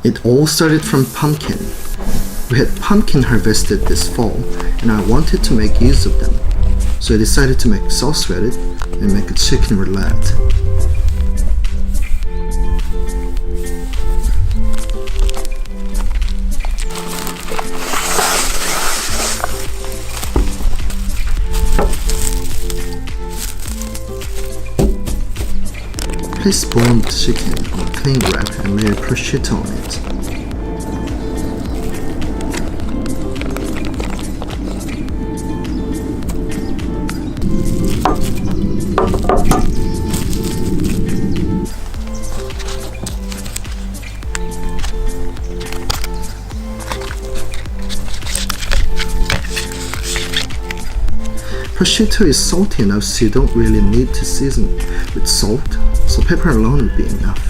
It all started from pumpkin. We had pumpkin harvested this fall, and I wanted to make use of them. So I decided to make sauce with it and make a chicken roulade. Place boiled chicken on cling wrap and layer prosciutto on it. Prosciutto is salty enough so you don't really need to season with salt, so pepper alone would be enough.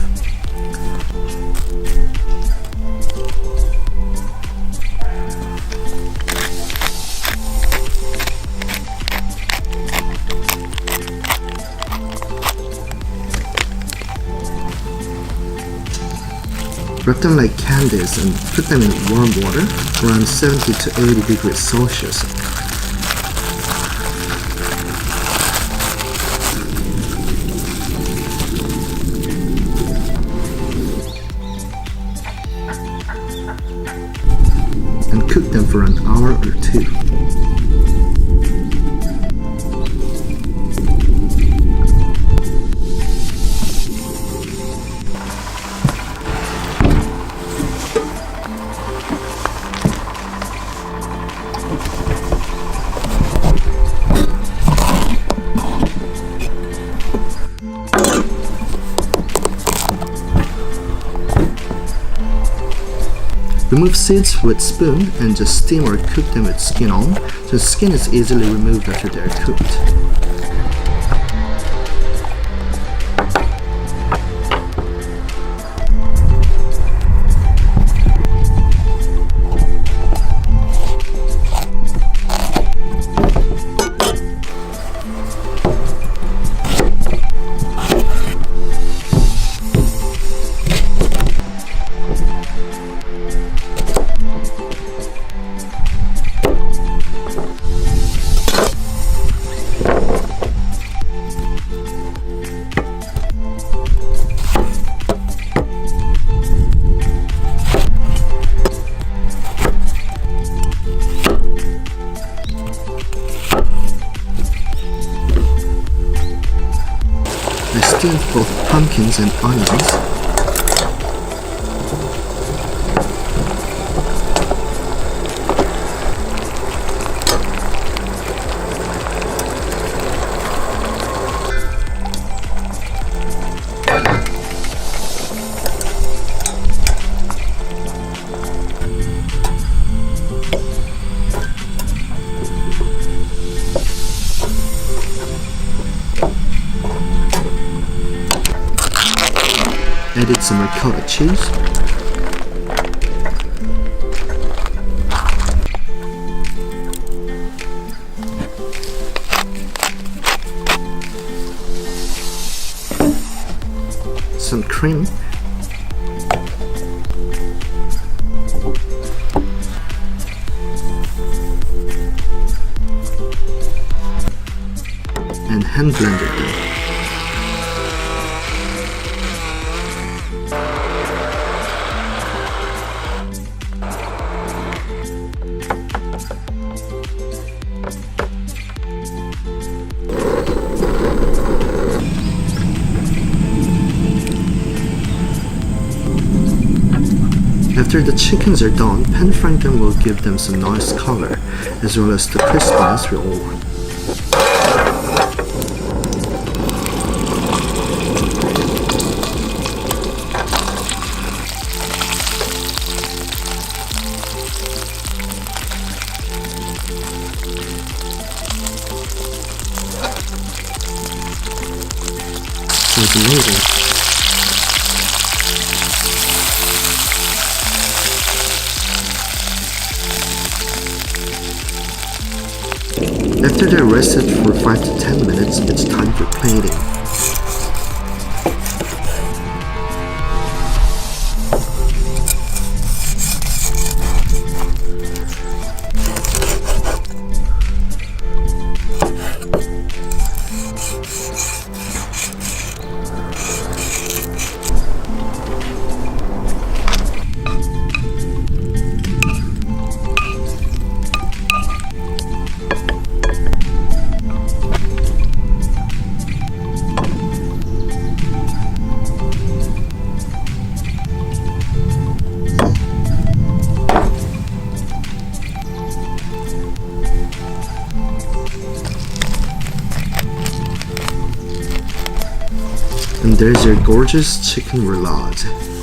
Wrap them like candies and put them in warm water around 70 to 80 degrees Celsius. And cook them for an hour or two. Remove seeds with spoon and just steam or cook them with skin on, so the skin is easily removed after they are cooked. I steamed both pumpkins and onions. Added some ricotta cheese, some cream, and hand blended them. After the chickens are done, pan frying them will give them some nice color, as well as the crispiness we all want. So it's amazing. After they're rested for 5 to 10 minutes, it's time for plating. And there's your gorgeous chicken roulade.